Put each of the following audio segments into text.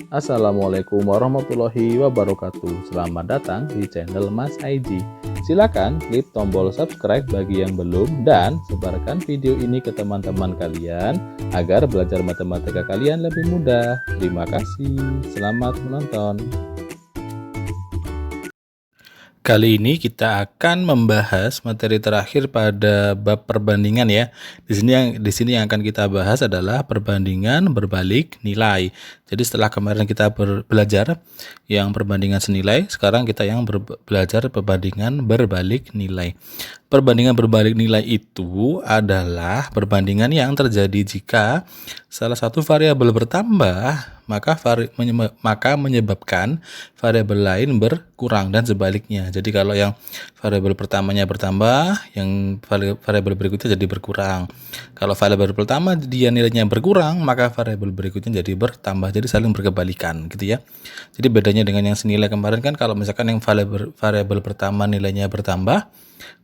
Assalamualaikum warahmatullahi wabarakatuh. Selamat datang di channel Mas IG. Silakan klik tombol subscribe bagi yang belum dan sebarkan video ini ke teman-teman kalian agar belajar matematika kalian lebih mudah. Terima kasih. Selamat menonton. Kali ini kita akan membahas materi terakhir pada bab perbandingan ya. Di sini yang akan kita bahas adalah perbandingan berbalik nilai. Jadi setelah kemarin kita belajar yang perbandingan senilai, sekarang kita yang belajar perbandingan berbalik nilai. Perbandingan berbalik nilai itu adalah perbandingan yang terjadi jika salah satu variabel bertambah, maka menyebabkan variabel lain berkurang dan sebaliknya. Jadi kalau yang variabel pertamanya bertambah, yang variabel berikutnya jadi berkurang. Kalau variabel pertama dia nilainya berkurang, maka variabel berikutnya jadi bertambah. Jadi saling berkebalikan gitu ya. Jadi bedanya dengan yang senilai kemarin kan, kalau misalkan yang variabel pertama nilainya bertambah,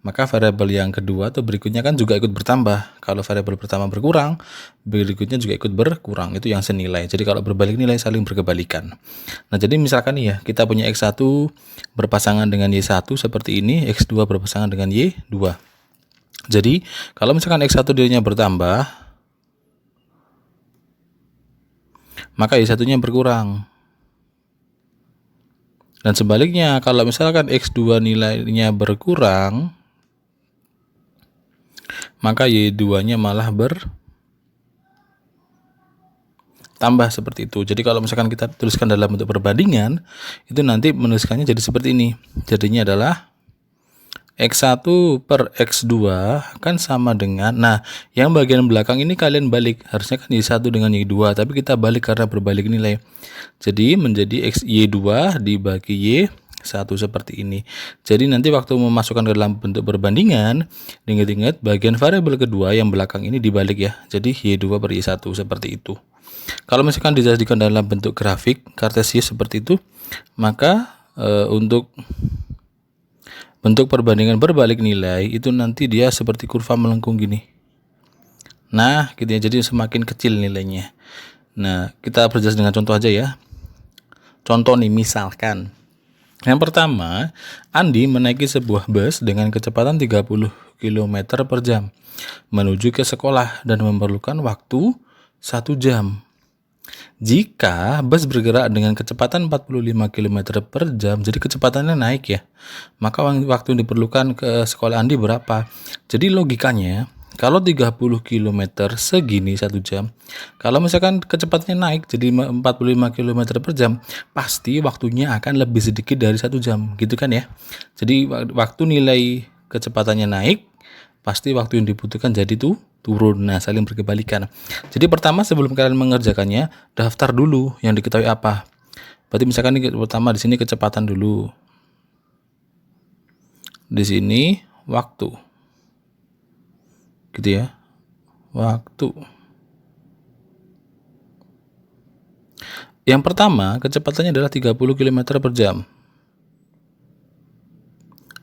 maka variabel yang kedua atau berikutnya kan juga ikut bertambah. Kalau variabel pertama berkurang, berikutnya juga ikut berkurang. Itu yang senilai. Jadi kalau berbalik nilai saling berkebalikan. Nah, jadi misalkan nih ya, kita punya X1 berpasangan dengan Y1 seperti ini, X2 berpasangan dengan Y2. Jadi, kalau misalkan X1 nilainya bertambah, maka Y1-nya berkurang. Dan sebaliknya, kalau misalkan X2 nilainya berkurang, maka Y2-nya malah bertambah seperti itu. Jadi kalau misalkan kita tuliskan dalam bentuk perbandingan, itu nanti menuliskannya jadi seperti ini. Jadinya adalah X1 per X2 kan sama dengan, nah yang bagian belakang ini kalian balik, harusnya kan Y1 dengan Y2, tapi kita balik karena berbalik nilai. Jadi menjadi Y2 dibagi Y1 seperti ini. Jadi nanti waktu memasukkan ke dalam bentuk perbandingan, ingat-ingat bagian variabel kedua yang belakang ini dibalik ya. Jadi Y2 per Y1 seperti itu. Kalau misalkan dijadikan dalam bentuk grafik kartesius seperti itu, maka untuk bentuk perbandingan berbalik nilai itu nanti dia seperti kurva melengkung gini. Nah, gitu ya. Jadi semakin kecil nilainya. Nah, kita perjelas dengan contoh aja ya. Contoh nih, misalkan yang pertama, Andi menaiki sebuah bus dengan kecepatan 30 km per jam menuju ke sekolah dan memerlukan waktu 1 jam. Jika bus bergerak dengan kecepatan 45 km per jam, jadi kecepatannya naik ya, maka waktu yang diperlukan ke sekolah Andi berapa? Jadi logikanya, kalau 30 km segini 1 jam, kalau misalkan kecepatannya naik jadi 45 km per jam, pasti waktunya akan lebih sedikit dari 1 jam, gitu kan ya. Jadi waktu nilai kecepatannya naik, pasti waktu yang dibutuhkan jadi turun. Nah, saling berkebalikan. Jadi pertama sebelum kalian mengerjakannya, daftar dulu yang diketahui apa. Berarti misalkan ini pertama di sini kecepatan dulu. Di sini waktu. Gitu ya. Waktu. Yang pertama, kecepatannya adalah 30 km per jam.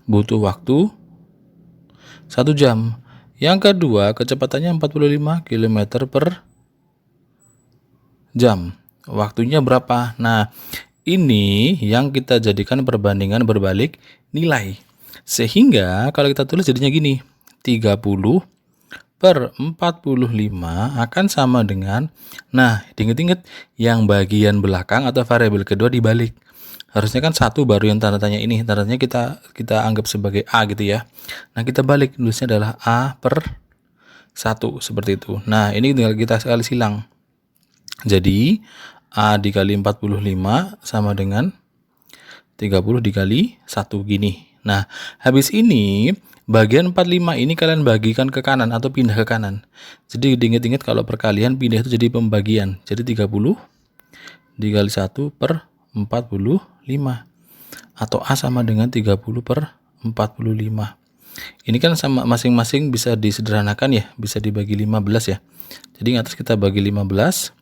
Butuh waktu 1 jam. Yang kedua, kecepatannya 45 km per jam. Waktunya berapa? Nah, ini yang kita jadikan perbandingan berbalik nilai. Sehingga kalau kita tulis jadinya gini, 30 per 45 akan sama dengan, nah ingat-ingat yang bagian belakang atau variabel kedua dibalik. Harusnya kan 1 baru yang tanda tanya ini, tandanya kita anggap sebagai A gitu ya. Nah, kita balik, tulisnya adalah A per 1 seperti itu. Nah, ini tinggal kita sekali silang. Jadi A dikali 45 sama dengan 30 dikali 1 gini. Nah, habis ini bagian 45 ini kalian bagikan ke kanan atau pindah ke kanan. Jadi diingat-ingat kalau perkalian pindah itu jadi pembagian. Jadi 30 dikali 1 per 45 atau A sama dengan 30 per 45. Ini kan sama masing-masing bisa disederhanakan ya, bisa dibagi 15 ya. Jadi yang atas kita bagi 15,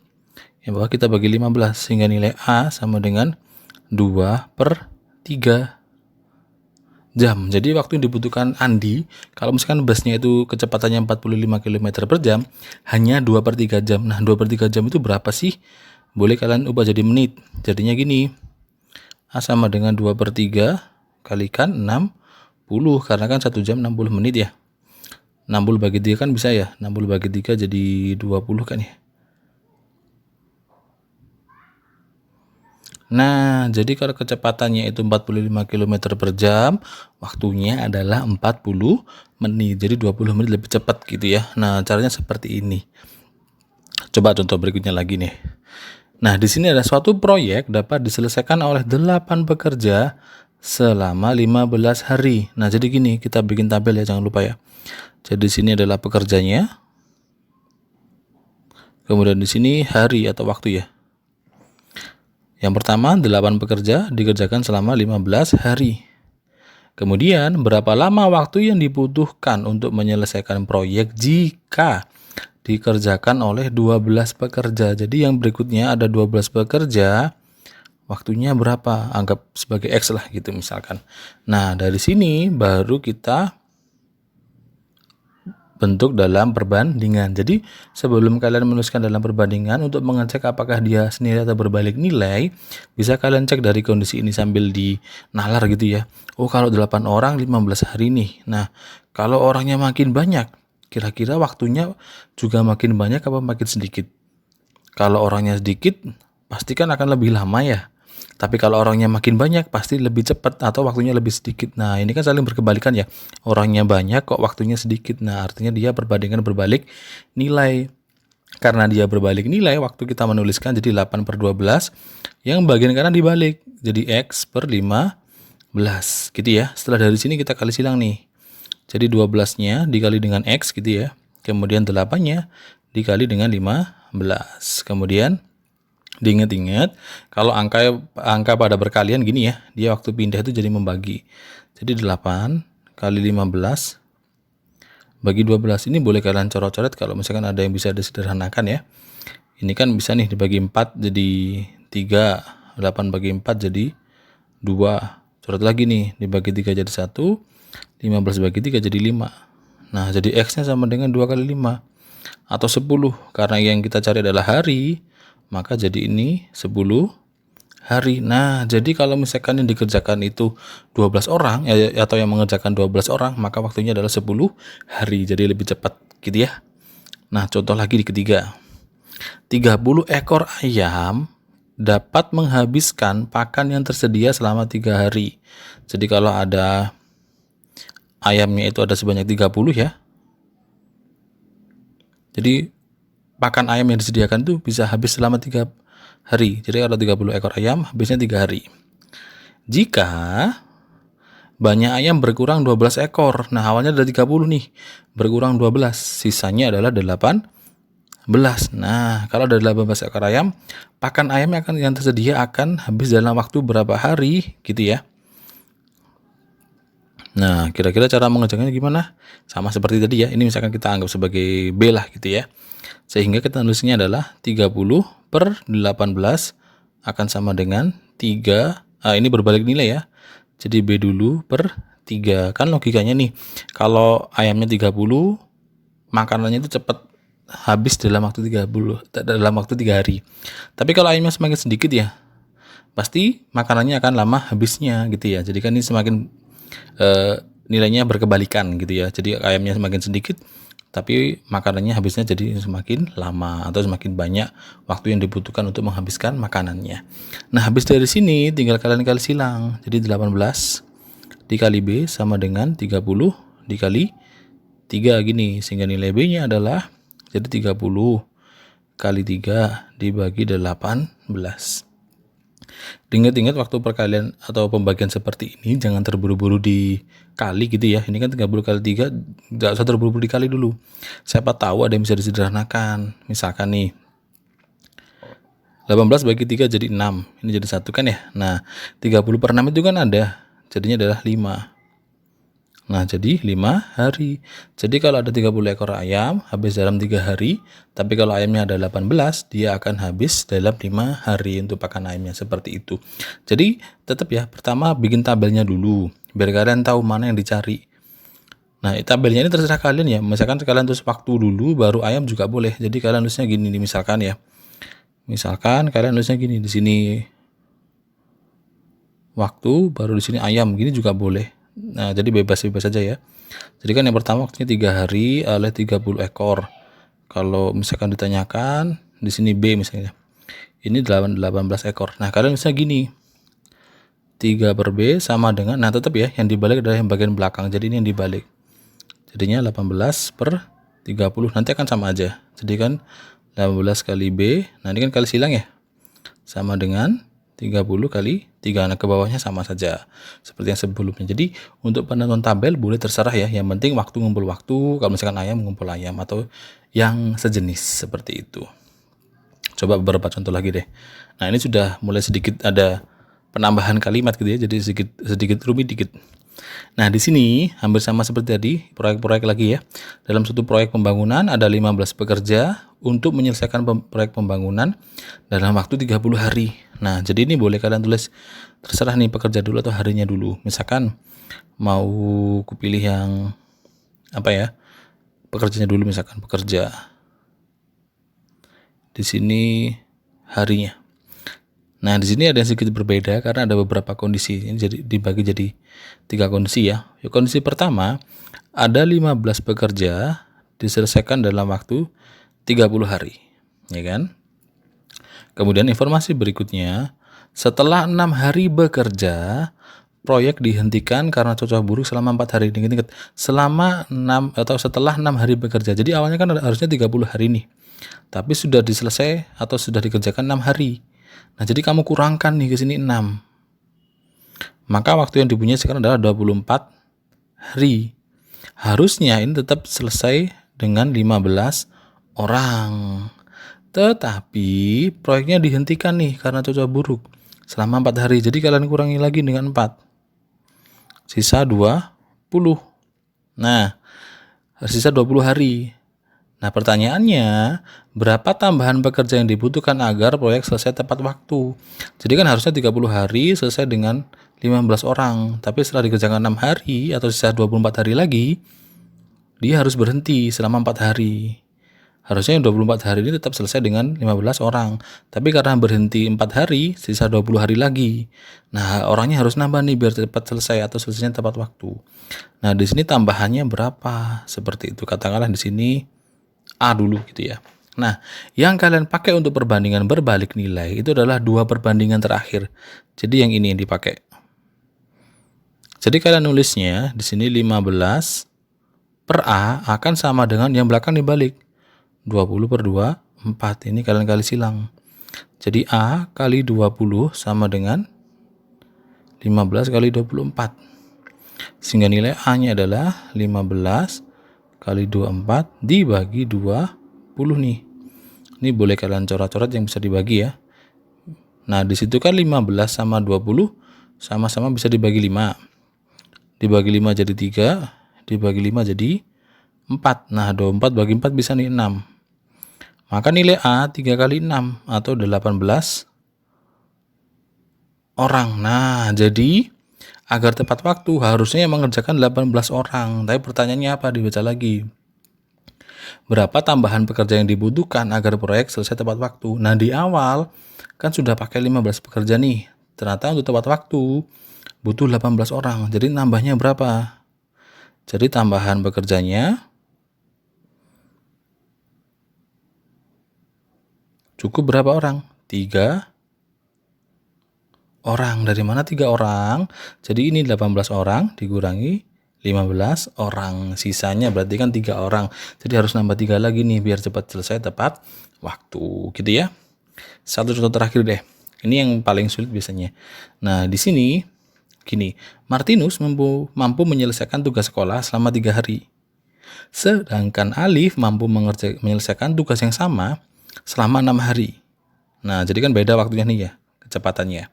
yang bawah kita bagi 15 sehingga nilai A sama dengan 2 per 3 jam. Jadi waktu yang dibutuhkan Andi, kalau misalkan busnya itu kecepatannya 45 km per jam, hanya 2 per 3 jam. Nah, 2 per 3 jam itu berapa sih boleh kalian ubah jadi menit. Jadinya gini, A sama dengan 2/3 kalikan 60, karena kan 1 jam 60 menit ya. 60 bagi 3 kan bisa ya, 60 bagi 3 jadi 20 kan ya. Nah, jadi kalau kecepatannya itu 45 km per jam, waktunya adalah 40 menit. Jadi 20 menit lebih cepat gitu ya. Nah, caranya seperti ini. Coba contoh berikutnya lagi nih. Nah, di sini ada suatu proyek dapat diselesaikan oleh 8 pekerja selama 15 hari. Nah, jadi gini, kita bikin tabel ya, jangan lupa ya. Jadi di sini adalah pekerjanya. Kemudian di sini hari atau waktu ya. Yang pertama, 8 pekerja dikerjakan selama 15 hari. Kemudian, berapa lama waktu yang dibutuhkan untuk menyelesaikan proyek jika dikerjakan oleh 12 pekerja. Jadi yang berikutnya ada 12 pekerja, waktunya berapa? Anggap sebagai X lah gitu misalkan. Nah, dari sini baru kita bentuk dalam perbandingan. Jadi sebelum kalian menuliskan dalam perbandingan, untuk mengecek apakah dia senilai atau berbalik nilai, bisa kalian cek dari kondisi ini sambil dinalar gitu ya. Oh, kalau 8 orang 15 hari nih. Nah, kalau orangnya makin banyak, kira-kira waktunya juga makin banyak apa makin sedikit? Kalau orangnya sedikit, pasti kan akan lebih lama ya. Tapi kalau orangnya makin banyak, pasti lebih cepat atau waktunya lebih sedikit. Nah, ini kan saling berkebalikan ya. Orangnya banyak kok waktunya sedikit. Nah, artinya dia perbandingan berbalik nilai. Karena dia berbalik nilai, waktu kita menuliskan jadi 8/12. Yang bagian kanan dibalik. Jadi X per 15. Gitu ya. Setelah dari sini kita kali silang nih. Jadi 12-nya dikali dengan X gitu ya. Kemudian 8-nya dikali dengan 15. Kemudian diingat-ingat, kalau angka pada berkalian gini ya, dia waktu pindah itu jadi membagi. Jadi 8 kali 15 bagi 12. Ini boleh kalian coret-coret kalau misalkan ada yang bisa disederhanakan ya. Ini kan bisa nih dibagi 4 jadi 3, 8 bagi 4 jadi 2. Coret lagi nih, dibagi 3 jadi 1, 15 bagi 3 jadi 5. Nah, jadi X-nya sama dengan 2 kali 5 atau 10. Karena yang kita cari adalah hari, maka jadi ini 10 hari. Nah, jadi kalau misalkan yang dikerjakan itu 12 orang atau yang mengerjakan 12 orang, maka waktunya adalah 10 hari. Jadi lebih cepat gitu ya. Nah, contoh lagi di ketiga. 30 ekor ayam dapat menghabiskan pakan yang tersedia selama 3 hari. Jadi kalau ada ayamnya itu ada sebanyak 30 ya. Jadi pakan ayam yang disediakan tuh bisa habis selama 3 hari. Jadi kalau 30 ekor ayam habisnya 3 hari. Jika banyak ayam berkurang 12 ekor. Nah, awalnya ada 30 nih. Berkurang 12. Sisanya adalah 18. Nah, kalau ada 18 ekor ayam, pakan ayam yang tersedia akan habis dalam waktu berapa hari gitu ya. Nah, kira-kira cara mengerjakannya gimana? Sama seperti tadi ya. Ini misalkan kita anggap sebagai B lah gitu ya. Sehingga kita nulisnya adalah 30 per 18 akan sama dengan 3. Ini berbalik nilai ya. Jadi B dulu per 3. Kan logikanya nih, kalau ayamnya 30, makanannya itu cepat habis dalam waktu 3 hari. Tapi kalau ayamnya semakin sedikit ya, pasti makanannya akan lama habisnya gitu ya. Jadi kan ini semakin nilainya berkebalikan gitu ya. Jadi ayamnya semakin sedikit, tapi makanannya habisnya jadi semakin lama atau semakin banyak waktu yang dibutuhkan untuk menghabiskan makanannya. Nah, habis dari sini tinggal kalian kali silang. Jadi 18 dikali B sama dengan 30 dikali 3 gini. Sehingga nilai B-nya adalah jadi 30 kali 3 dibagi 18. Ingat-ingat waktu perkalian atau pembagian seperti ini jangan terburu-buru dikali gitu ya. Ini kan 30 kali 3, tidak usah terburu-buru dikali dulu. Siapa tahu ada yang bisa disederhanakan. Misalkan nih 18 bagi 3 jadi 6. Ini jadi 1 kan ya. Nah, 30 per 6 itu kan ada. Jadinya adalah 5. Nah, jadi 5 hari. Jadi kalau ada 30 ekor ayam habis dalam 3 hari, tapi kalau ayamnya ada 18, dia akan habis dalam 5 hari untuk pakan ayamnya, seperti itu. Jadi tetap ya, pertama bikin tabelnya dulu biar kalian tahu mana yang dicari. Nah, tabelnya ini terserah kalian ya. Misalkan kalian tulis waktu dulu baru ayam juga boleh. Jadi kalian tulisnya gini nih misalkan ya. Misalkan kalian nulisnya gini, di sini waktu, baru di sini ayam, gini juga boleh. Nah, jadi bebas-bebas saja ya. Jadi kan yang pertama waktunya 3 hari oleh 30 ekor. Kalau misalkan ditanyakan di sini B misalnya, ini 18 ekor. Nah, kalian bisa gini, 3 per B sama dengan, nah tetap ya, yang dibalik adalah yang bagian belakang. Jadi ini yang dibalik. Jadinya 18 per 30, nanti akan sama aja. Jadi kan 18 kali B, nah ini kan kali silang ya, sama dengan 30 kali 3. Nah, ke bawahnya sama saja seperti yang sebelumnya. Jadi untuk penentuan tabel boleh terserah ya, yang penting waktu ngumpul waktu, kalau misalkan ayam ngumpul ayam, atau yang sejenis seperti itu. Coba beberapa contoh lagi deh. Nah, ini sudah mulai sedikit ada penambahan kalimat gitu ya, jadi sedikit rumit dikit. Nah, di sini hampir sama seperti tadi, proyek-proyek lagi ya. Dalam suatu proyek pembangunan ada 15 pekerja untuk menyelesaikan proyek pembangunan dalam waktu 30 hari. Nah, jadi ini boleh kalian tulis terserah nih, pekerja dulu atau harinya dulu. Misalkan mau kupilih yang apa ya? Pekerjanya dulu, misalkan pekerja. Di sini harinya. Nah, di sini ada yang sedikit berbeda karena ada beberapa kondisi. Ini jadi dibagi jadi 3 kondisi ya. Kondisi pertama, ada 15 pekerja diselesaikan dalam waktu 30 hari, ya kan? Kemudian informasi berikutnya, setelah 6 hari bekerja, proyek dihentikan karena cuaca buruk selama 4 hari. Ingat, selama 6 atau setelah 6 hari bekerja. Jadi awalnya kan harusnya 30 hari nih. Tapi sudah diselesai atau sudah dikerjakan 6 hari. Nah, jadi kamu kurangkan nih ke sini 6. Maka waktu yang dipunyai sekarang adalah 24 hari. Harusnya ini tetap selesai dengan 15 orang. Tetapi proyeknya dihentikan nih karena cuaca buruk selama 4 hari. Jadi kalian kurangi lagi dengan 4. Sisa 20. Nah, sisa 20 hari. Nah, pertanyaannya, berapa tambahan pekerja yang dibutuhkan agar proyek selesai tepat waktu? Jadi kan harusnya 30 hari selesai dengan 15 orang. Tapi setelah dikerjakan 6 hari atau sisa 24 hari lagi, dia harus berhenti selama 4 hari. Harusnya yang 24 hari ini tetap selesai dengan 15 orang. Tapi karena berhenti 4 hari, sisa 20 hari lagi. Nah, orangnya harus nambah nih biar cepat selesai atau selesainya tepat waktu. Nah, di sini tambahannya berapa? Seperti itu. Katakanlah di sini A dulu gitu ya. Nah, yang kalian pakai untuk perbandingan berbalik nilai itu adalah 2 perbandingan terakhir. Jadi yang ini yang dipakai. Jadi kalian nulisnya di sini 15 per A akan sama dengan yang belakang dibalik. 20 per 2, 4. Ini kalian kali silang. Jadi A kali 20 sama dengan 15 kali 24. Sehingga nilai A-nya adalah 15 kali 24 dibagi 20 nih. Ini boleh kalian coret-coret yang bisa dibagi ya. Nah, di situ kan 15 sama 20 sama-sama bisa dibagi 5. Dibagi 5 jadi 3, dibagi 5 jadi 4. Nah, 24 bagi 4 bisa nih 6. Maka nilai A 3 kali 6 atau 18 orang. Nah, jadi agar tepat waktu harusnya yang mengerjakan 18 orang. Tapi pertanyaannya apa? Dibaca lagi. Berapa tambahan pekerja yang dibutuhkan agar proyek selesai tepat waktu? Nah, di awal kan sudah pakai 15 pekerja nih. Ternyata untuk tepat waktu butuh 18 orang. Jadi nambahnya berapa? Jadi tambahan pekerjanya cukup berapa orang? 3 orang. Dari mana 3 orang? Jadi ini 18 orang dikurangi 15 orang. Sisanya berarti kan 3 orang. Jadi harus nambah 3 lagi nih biar cepat selesai tepat waktu. Gitu ya. Satu contoh terakhir deh. Ini yang paling sulit biasanya. Nah, di sini gini, Martinus mampu menyelesaikan tugas sekolah selama 3 hari. Sedangkan Alif mampu menyelesaikan tugas yang sama selama 6 hari. Nah, jadi kan beda waktunya nih ya, kecepatannya.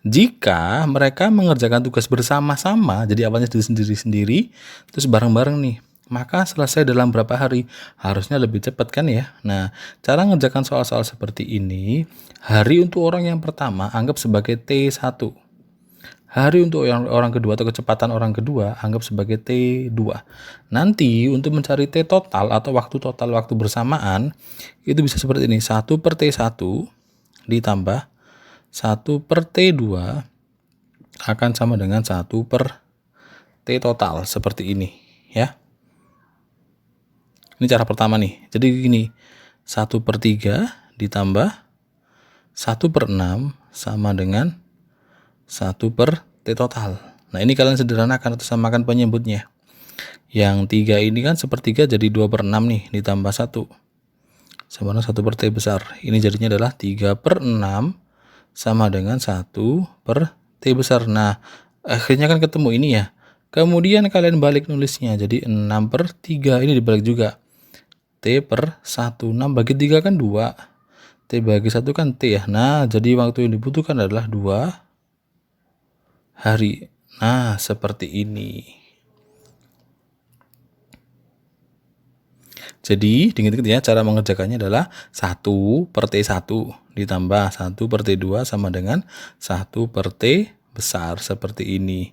Jika mereka mengerjakan tugas bersama-sama, jadi awalnya sendiri-sendiri, terus bareng-bareng nih, maka selesai dalam berapa hari? Harusnya lebih cepat kan ya. Nah, cara mengerjakan soal-soal seperti ini, hari untuk orang yang pertama anggap sebagai T1. Hari untuk orang kedua atau kecepatan orang kedua anggap sebagai T2. Nanti untuk mencari T total atau waktu total waktu bersamaan, itu bisa seperti ini. 1 per T1 ditambah 1 per T2 akan sama dengan 1 per T total, seperti ini ya. Ini cara pertama nih. Jadi gini, 1 per 3 ditambah 1 per 6 sama dengan 1 per T total. Nah, ini kalian sederhanakan atau samakan penyebutnya. Yang 3 ini kan sepertiga jadi 2 per 6 nih, ditambah 1 sama dengan 1 per T besar. Ini jadinya adalah 3 per 6 sama dengan 1 per T besar. Nah, akhirnya kan ketemu ini ya. Kemudian kalian balik nulisnya, jadi 6 per 3, ini dibalik juga. T per 1, 6 bagi 3 kan 2. T bagi 1 kan T ya. Nah, jadi waktu yang dibutuhkan adalah 2 hari. Nah, seperti ini. Jadi, diingat-ingat ya, cara mengerjakannya adalah 1 per T1 ditambah 1 per T2 sama dengan 1 per T besar, seperti ini.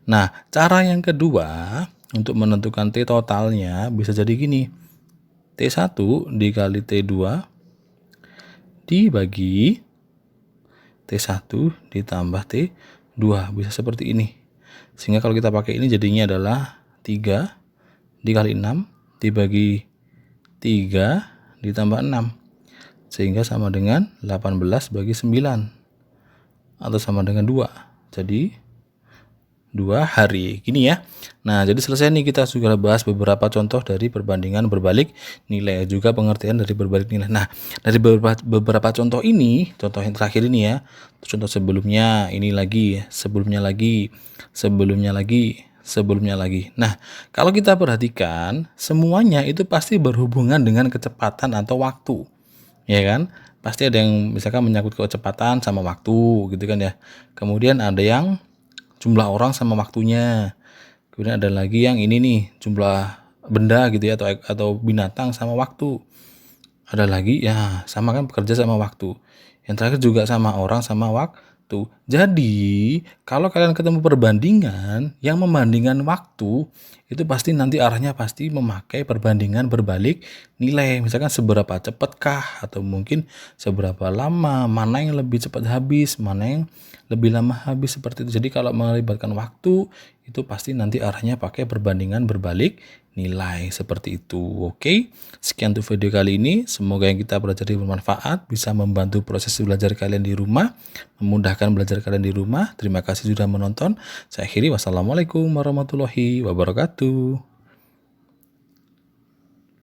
Nah, cara yang kedua untuk menentukan T totalnya bisa jadi gini. T1 dikali T2 dibagi T1 ditambah T2, bisa seperti ini. Sehingga kalau kita pakai ini jadinya adalah 3 dikali 6 dibagi 3 ditambah 6, sehingga sama dengan 18 bagi 9 atau sama dengan 2. Jadi 2 hari gini ya. Nah, jadi selesai nih, kita sudah bahas beberapa contoh dari perbandingan berbalik nilai, juga pengertian dari berbalik nilai. Nah, dari beberapa contoh ini, contoh yang terakhir ini ya, contoh sebelumnya ini lagi, sebelumnya lagi, sebelumnya lagi, sebelumnya lagi. Nah, kalau kita perhatikan, semuanya itu pasti berhubungan dengan kecepatan atau waktu, ya kan? Pasti ada yang misalkan menyangkut kecepatan sama waktu gitu kan ya. Kemudian ada yang jumlah orang sama waktunya. Kemudian ada lagi yang ini nih, jumlah benda gitu ya, atau binatang sama waktu. Ada lagi ya, sama kan, bekerja sama waktu. Yang terakhir juga sama orang sama waktu. Jadi kalau kalian ketemu perbandingan yang membandingkan waktu, itu pasti nanti arahnya pasti memakai perbandingan berbalik nilai. Misalkan seberapa cepatkah, atau mungkin seberapa lama, mana yang lebih cepat habis, mana yang lebih lama habis, seperti itu. Jadi kalau melibatkan waktu, itu pasti nanti arahnya pakai perbandingan berbalik nilai, seperti itu. Oke, sekian untuk video kali ini. Semoga yang kita pelajari bermanfaat, bisa membantu proses belajar kalian di rumah, memudahkan belajar kalian di rumah. Terima kasih sudah menonton. Saya akhiri, wassalamualaikum warahmatullahi wabarakatuh.